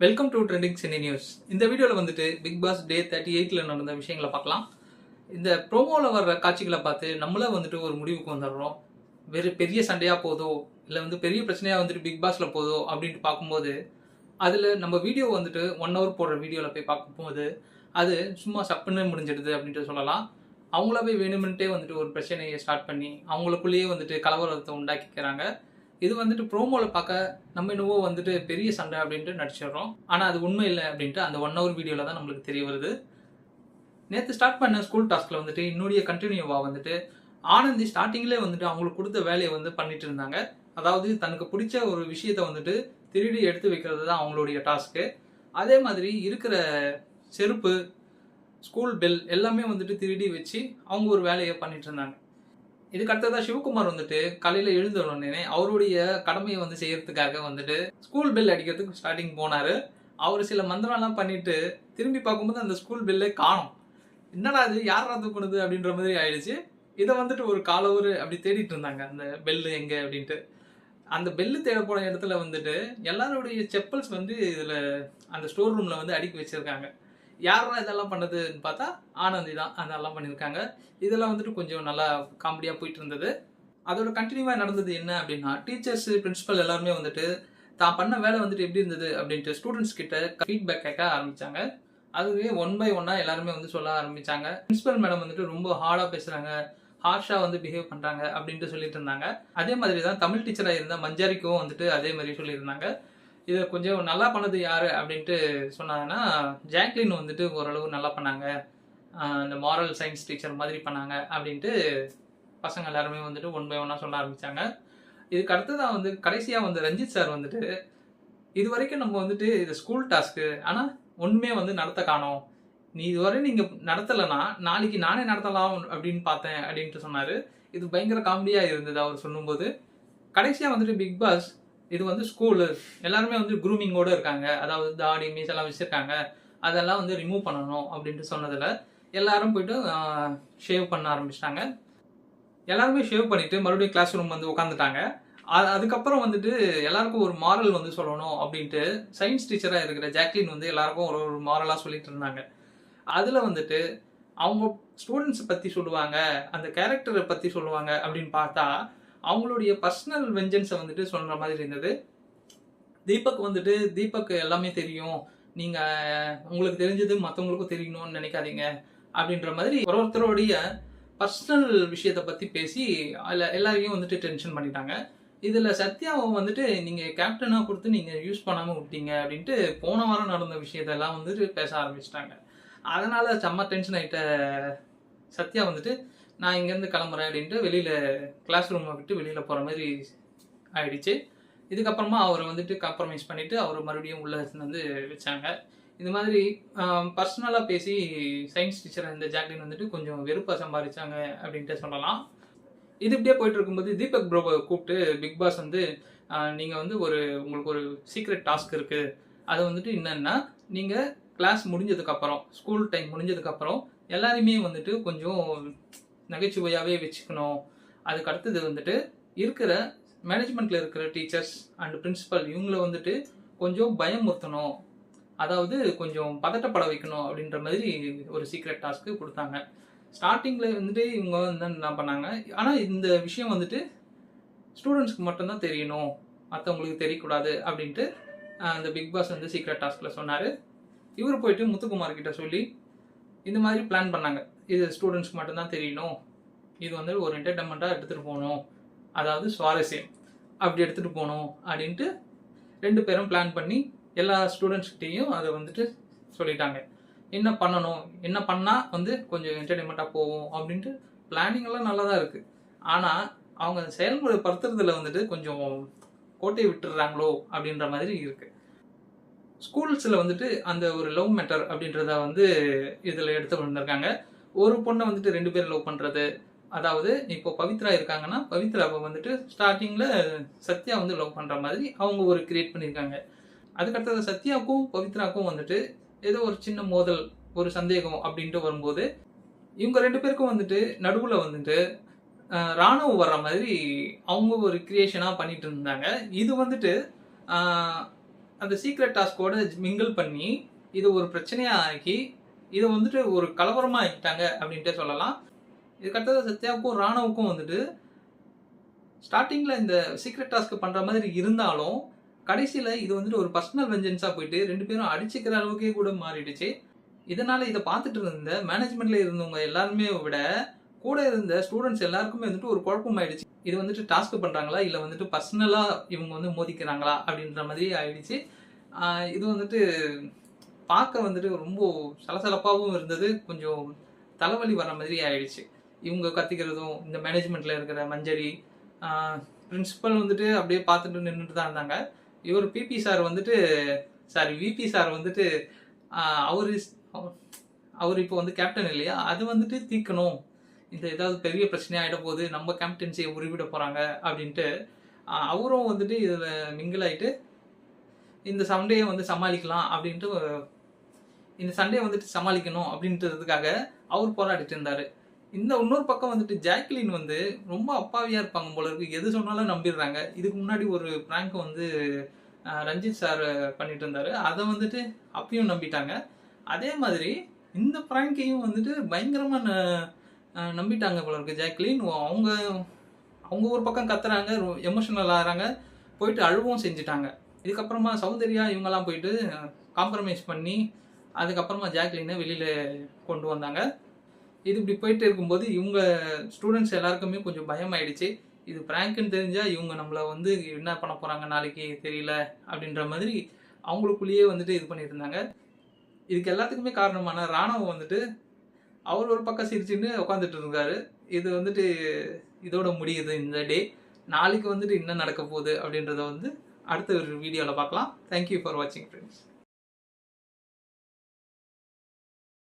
Welcome to trending cine news. இந்த வீடியோவில் வந்துட்டு பிக் பாஸ் டே 38ல் நடந்த விஷயங்களை பார்க்கலாம். இந்த ப்ரோமோவில் வர்ற காட்சிகளை பார்த்து நம்மளே வந்துட்டு ஒரு முடிவுக்கு வந்துடுறோம். வேறு பெரிய சண்டையாக போதோ இல்லை பெரிய பிரச்சனையாக வந்துட்டு பிக் பாஸில் போதோ அப்படின்ட்டு பார்க்கும்போது அதில் நம்ம வீடியோ வந்துட்டு 1 hour போடுற வீடியோவில் போய் பார்க்கும்போது அது சும்மா சப்புன்னு முடிஞ்சிடுது அப்படின்ட்டு சொல்லலாம். அவங்களாவே வேணுமென்ட்டே வந்துட்டு ஒரு பிரச்சனையை ஸ்டார்ட் பண்ணி அவங்களுக்குள்ளேயே வந்துட்டு கலவரத்தை உண்டாக்கிக்கிறாங்க. இது வந்துட்டு ப்ரோமோவில் பார்க்க நம்ம என்னவோ வந்துட்டு பெரிய சண்டை அப்படின்ட்டு நடிச்சிடுறோம். ஆனால் அது உண்மை இல்லை அப்படின்ட்டு அந்த 1 hour வீடியோவில் தான் நம்மளுக்கு தெரிய வருது. நேற்று ஸ்டார்ட் பண்ண ஸ்கூல் டாஸ்கில் வந்துட்டு இன்னுடைய கண்டினியூவாக வந்துட்டு ஆனந்தி ஸ்டார்டிங்லேயே வந்துட்டு அவங்களுக்கு கொடுத்த வேலையை வந்து பண்ணிட்டு இருந்தாங்க. அதாவது தனக்கு பிடிச்ச ஒரு விஷயத்தை வந்துட்டு திருடி எடுத்து வைக்கிறது தான் அவங்களுடைய டாஸ்க்கு. அதே மாதிரி இருக்கிற செருப்பு, ஸ்கூல் பெல் எல்லாமே வந்துட்டு திருடி வச்சு அவங்க ஒரு வேலையை பண்ணிட்டு இருந்தாங்க. இதுக்கு அடுத்ததான் சிவகுமார் வந்துட்டு காலையில் எழுந்தவுடனே அவருடைய கடமையை வந்து செய்யறதுக்காக வந்துட்டு ஸ்கூல் பெல் அடிக்கிறதுக்கு ஸ்டார்டிங் போனார். அவர் சில மந்திரம்லாம் பண்ணிட்டு திரும்பி பார்க்கும்போது அந்த ஸ்கூல் பெல்லே காணும். என்னடா அது, யாரா தூக்குனது அப்படின்ற மாதிரி ஆயிடுச்சு. இதை வந்துட்டு ஒரு காலவர் அப்படி தேடிட்டு இருந்தாங்க, அந்த பெல்லு எங்கே அப்படின்ட்டு. அந்த பெல்லு தேட போன இடத்துல வந்துட்டு எல்லாருடைய செப்பல்ஸ் வந்து இதில் அந்த ஸ்டோர் ரூமில் வந்து அடுக்கி வச்சுருக்காங்க. யாரெல்லாம் இதெல்லாம் பண்ணதுன்னு பார்த்தா ஆனந்தி தான் அதெல்லாம் பண்ணியிருக்காங்க. இதெல்லாம் வந்துட்டு கொஞ்சம் நல்லா காமெடியாக போயிட்டு இருந்தது. அதோட கண்டினியூவாக நடந்தது என்ன அப்படின்னா, டீச்சர்ஸ், பிரின்சிபல் எல்லாருமே வந்துட்டு தான் பண்ண வேலை வந்துட்டு எப்படி இருந்தது அப்படின்ட்டு ஸ்டூடெண்ட்ஸ் கிட்ட ஃபீட்பேக் கேட்க ஆரம்பித்தாங்க. அதுவே 1 by 1 எல்லாருமே வந்து சொல்ல ஆரம்பித்தாங்க. பிரின்சிபல் மேடம் வந்துட்டு ரொம்ப ஹார்டாக பேசுகிறாங்க, ஹார்ஷாக வந்து பிஹேவ் பண்ணுறாங்க அப்படின்ட்டு சொல்லிட்டு இருந்தாங்க. அதே மாதிரி தான் தமிழ் டீச்சராக இருந்த மஞ்சாரிக்கும் வந்துட்டு அதே மாதிரி சொல்லியிருந்தாங்க. இதை கொஞ்சம் நல்லா பண்ணது யார் அப்படின்ட்டு சொன்னாங்கன்னா, ஜாக்லின் வந்துட்டு ஓரளவு நல்லா பண்ணாங்க, இந்த மாரல் சயின்ஸ் டீச்சர் மாதிரி பண்ணாங்க அப்படின்ட்டு பசங்க எல்லாருமே வந்துட்டு 1 by 1 சொல்ல ஆரம்பித்தாங்க. இதுக்கு அடுத்ததான் வந்து கடைசியாக வந்து ரஞ்சித் சார் வந்துட்டு, இது வரைக்கும் நம்ம வந்துட்டு இது ஸ்கூல் டாஸ்க்கு, ஆனால் ஒன்றுமே வந்து நடத்த காணோம், நீ இதுவரை நீங்கள் நடத்தலைன்னா நாளைக்கு நானே நடத்தலாம் அப்படின்னு பார்த்தேன் அப்படின்ட்டு சொன்னார். இது பயங்கர காமெடியாக இருந்தது அவர் சொல்லும்போது. கடைசியாக வந்துட்டு பிக் பாஸ், இது வந்து ஸ்கூலு, எல்லாருமே வந்து க்ரூமிங்கோடு இருக்காங்க, அதாவது தாடி மீஸ் எல்லாம் வச்சுருக்காங்க, அதெல்லாம் வந்து ரிமூவ் பண்ணணும் அப்படின்ட்டு சொன்னதில் எல்லாரும் போயிட்டு ஷேவ் பண்ண ஆரம்பிச்சிட்டாங்க. எல்லாருமே ஷேவ் பண்ணிவிட்டு மறுபடியும் கிளாஸ் ரூம் வந்து உட்காந்துட்டாங்க. அதுக்கப்புறம் வந்துட்டு எல்லாருக்கும் ஒரு மாரல் வந்து சொல்லணும் அப்படின்ட்டு சயின்ஸ் டீச்சராக இருக்கிற ஜாக்லின் வந்து எல்லாருக்கும் ஒரு ஒரு மாரலாக சொல்லிட்டு இருந்தாங்க. அதில் வந்துட்டு அவங்க ஸ்டூடெண்ட்ஸை பற்றி சொல்லுவாங்க, அந்த கேரக்டரை பற்றி சொல்லுவாங்க அப்படின்னு பார்த்தா அவங்களுடைய பர்சனல் வெஞ்சன்ஸை வந்துட்டு சொல்கிற மாதிரி இருந்தது. தீபக் வந்துட்டு, தீபக் எல்லாமே தெரியும், நீங்கள் உங்களுக்கு தெரிஞ்சது மற்றவங்களுக்கும் தெரியணும்னு நினைக்காதீங்க அப்படின்ற மாதிரி ஒருத்தருடைய பர்சனல் விஷயத்தை பற்றி பேசி அதில் எல்லாரையும் வந்துட்டு டென்ஷன் பண்ணிட்டாங்க. இதில் சத்யாவை வந்துட்டு நீங்கள் கேப்டனாக கொடுத்து நீங்கள் யூஸ் பண்ணாமல் விட்டீங்க அப்படின்ட்டு போன வாரம் நடந்த விஷயத்தெல்லாம் வந்துட்டு பேச ஆரம்பிச்சிட்டாங்க. அதனால் செம்ம டென்ஷன் ஆகிட்ட சத்யா வந்துட்டு, நான் இங்கேருந்து கிளம்புறேன் அப்படின்ட்டு வெளியில் கிளாஸ் ரூமை விட்டு வெளியில் போகிற மாதிரி ஆயிடுச்சு. இதுக்கப்புறமா அவரை வந்துட்டு காம்ப்ரமைஸ் பண்ணிவிட்டு அவர் மறுபடியும் உள்ளே வந்து வச்சாங்க. இது மாதிரி பர்சனலாக பேசி சயின்ஸ் டீச்சர் இந்த ஜாக்லின் வந்துட்டு கொஞ்சம் வெறுப்பாக சம்பாதிச்சாங்க அப்படின்ட்டு சொல்லலாம். இது இப்படியே போயிட்டு இருக்கும்போது தீபக் ப்ரோவை கூப்பிட்டு பிக் பாஸ் வந்து, நீங்கள் வந்து உங்களுக்கு ஒரு சீக்ரெட் டாஸ்க் இருக்குது, அது வந்துட்டு என்னன்னா, நீங்கள் கிளாஸ் முடிஞ்சதுக்கப்புறம், ஸ்கூல் டைம் முடிஞ்சதுக்கப்புறம் எல்லாருமே வந்துட்டு கொஞ்சம் நகைச்சுவையாகவே வச்சுக்கணும். அதுக்கு அடுத்தது வந்துட்டு இருக்கிற மேனேஜ்மெண்ட்டில் இருக்கிற டீச்சர்ஸ் அண்ட் பிரின்சிபல் இவங்கள வந்துட்டு கொஞ்சம் பயமுறுத்தணும், அதாவது கொஞ்சம் பதட்டப்பட வைக்கணும் அப்படின்ற மாதிரி ஒரு சீக்ரெட் டாஸ்க்கு கொடுத்தாங்க. ஸ்டார்டிங்கில் வந்துட்டு இவங்க வந்து என்ன பண்ணாங்க, ஆனால் இந்த விஷயம் வந்துட்டு ஸ்டூடெண்ட்ஸ்க்கு மட்டும்தான் தெரியணும், மற்றவங்களுக்கு தெரியக்கூடாது அப்படின்ட்டு அந்த பிக் பாஸ் வந்து சீக்ரெட் டாஸ்கில் சொன்னார். இவர் போயிட்டு முத்துக்குமார் கிட்ட சொல்லி இந்த மாதிரி பிளான் பண்ணாங்க, இது ஸ்டூடெண்ட்ஸ்க்கு மட்டும்தான் தெரியணும், இது வந்து ஒரு என்டர்டைன்மெண்ட்டாக எடுத்துகிட்டு போகணும், அதாவது சுவாரஸ்யம் அப்படி எடுத்துகிட்டு போகணும் அப்படின்ட்டு 2 பேரும் பிளான் பண்ணி எல்லா ஸ்டூடெண்ட்ஸ்கிட்டையும் அதை வந்துட்டு சொல்லிட்டாங்க. என்ன பண்ணணும், என்ன பண்ணால் வந்து கொஞ்சம் என்டர்டைன்மெண்ட்டாக போகும் அப்படின்ட்டு பிளானிங் எல்லாம் நல்லா தான் இருக்குது. ஆனால் அவங்க செயல்முறைப்படுத்துறதுல வந்துட்டு கொஞ்சம் கோட்டையை விட்டுடுறாங்களோ அப்படின்ற மாதிரி இருக்குது. ஸ்கூல்ஸில் வந்துட்டு அந்த ஒரு லவ் மேட்டர் அப்படின்றத வந்து இதில் எடுத்து வந்திருக்காங்க. ஒரு பொண்ணை வந்துட்டு 2 பேர் லவ் பண்ணுறது, அதாவது இப்போ பவித்ரா இருக்காங்கன்னா பவித்ராவை வந்துட்டு ஸ்டார்டிங்கில் சத்யா வந்து லவ் பண்ணுற மாதிரி அவங்க ஒரு கிரியேட் பண்ணியிருக்காங்க. அதுக்கடுத்தது சத்யாவுக்கும் பவித்ராவுக்கும் வந்துட்டு ஏதோ ஒரு சின்ன மோதல், ஒரு சந்தேகம் அப்படின்ட்டு வரும்போது இவங்க 2 பேருக்கும் வந்துட்டு நடுவில் வந்துட்டு ராணுவம் வர்ற மாதிரி அவங்க ஒரு கிரியேஷனாக பண்ணிட்டு இருந்தாங்க. இது வந்துட்டு அந்த சீக்ரெட் டாஸ்கோட மிங்கிள் பண்ணி இது ஒரு பிரச்சனையா ஆக்கி இதை வந்துட்டு ஒரு கலவரமா ஆக்கிட்டாங்க அப்படின்ட்டே சொல்லலாம். இதுக்கடுத்தது சத்யாவுக்கும் ராணவுக்கும் வந்துட்டு ஸ்டார்டிங்ல இந்த சீக்ரெட் டாஸ்க் பண்ற மாதிரி இருந்தாலும் கடைசியில இது வந்துட்டு ஒரு பர்சனல் வெஞ்சன்ஸா போயிட்டு 2 பேரும் அடிச்சுக்கிற அளவுக்கே கூட மாறிடுச்சு. இதனால இதை பார்த்துட்டு இருந்த மேனேஜ்மெண்ட்ல இருந்தவங்க எல்லாருமே விட கூட இருந்த ஸ்டூடெண்ட்ஸ் எல்லாருக்குமே வந்துட்டு ஒரு குழப்பம் ஆயிடுச்சு. இது வந்துட்டு டாஸ்க் பண்றாங்களா இல்ல வந்துட்டு பர்சனலா இவங்க வந்து மோதிக்கிறாங்களா அப்படின்ற மாதிரி ஆயிடுச்சு. இது வந்துட்டு பார்க்க வந்துட்டு ரொம்ப சலசலப்பாகவும் இருந்தது. கொஞ்சம் தலைவலி வர மாதிரி ஆயிடுச்சு. இவங்க கத்திக்கிறதும் இந்த மேனேஜ்மெண்ட்ல இருக்கிற மஞ்சரி பிரின்சிபல் வந்துட்டு அப்படியே பார்த்துட்டு நின்றுட்டு தான் இருந்தாங்க. இவர் பிபி சார் வந்துட்டு விபி சார் வந்துட்டு அவர் இப்போ வந்து கேப்டன் இல்லையா, அது வந்துட்டு தீர்க்கணும், இந்த ஏதாவது பெரிய பிரச்சனையா ஆகிட போகுது, நம்ம கேப்டன்சியை உருவிட போறாங்க அப்படின்ட்டு அவரும் வந்துட்டு இதில் மிங்கிள் ஆகிட்டு இந்த சண்டையை வந்து சமாளிக்கலாம் அப்படின்ட்டு இந்த சண்டையை வந்துட்டு சமாளிக்கணும் அப்படின்றதுக்காக அவர் போராடிட்டு இருந்தாரு. இந்த இன்னொரு பக்கம் வந்துட்டு ஜாக்லின் வந்து ரொம்ப அப்பாவியா இருப்பாங்க போல இருக்கு. எது சொன்னாலும் நம்பிடுறாங்க. இதுக்கு முன்னாடி ஒரு பிராங்க் வந்து ரஞ்சித் சார் பண்ணிட்டு இருந்தாரு. அதை வந்துட்டு அப்பயும் நம்பிட்டாங்க. அதே மாதிரி இந்த பிராங்கையும் வந்துட்டு பயங்கரமா நம்பிட்டாங்க போல இருக்கு ஜாக்லின். அவங்க அவங்க ஒரு பக்கம் கத்துறாங்க, எமோஷனல் ஆகிறாங்க, போயிட்டு அழுவும் செஞ்சுட்டாங்க. இதுக்கப்புறமா சௌந்தர்யா இவங்கெல்லாம் போயிட்டு காம்ப்ரமைஸ் பண்ணி அதுக்கப்புறமா ஜாக்லினை வெளியில கொண்டு வந்தாங்க. இது இப்படி போயிட்டு இருக்கும்போது இவங்க ஸ்டூடெண்ட்ஸ் எல்லாருக்குமே கொஞ்சம் பயம் ஆயிடுச்சு. இது பிராங்க்னு தெரிஞ்சா இவங்க நம்மளை வந்து என்ன பண்ண போறாங்க நாளைக்கு தெரியல அப்படின்ற மாதிரி அவங்களுக்குள்ளேயே வந்துட்டு இது பண்ணிட்டு இருந்தாங்க. இதுக்கு எல்லாத்துக்குமே காரணமான ராணவ் வந்துட்டு அவர் ஒரு பக்கம் சிரிச்சுன்னு உட்காந்துட்டு இருக்காரு. இது வந்துட்டு இதோட முடியுது இந்த டே. நாளைக்கு வந்துட்டு என்ன நடக்க போகுது அப்படின்றத வந்து அடுத்த ஒரு வீடியோவில் பார்க்கலாம். தேங்க்யூ ஃபார் வாட்சிங் ஃப்ரெண்ட்ஸ்.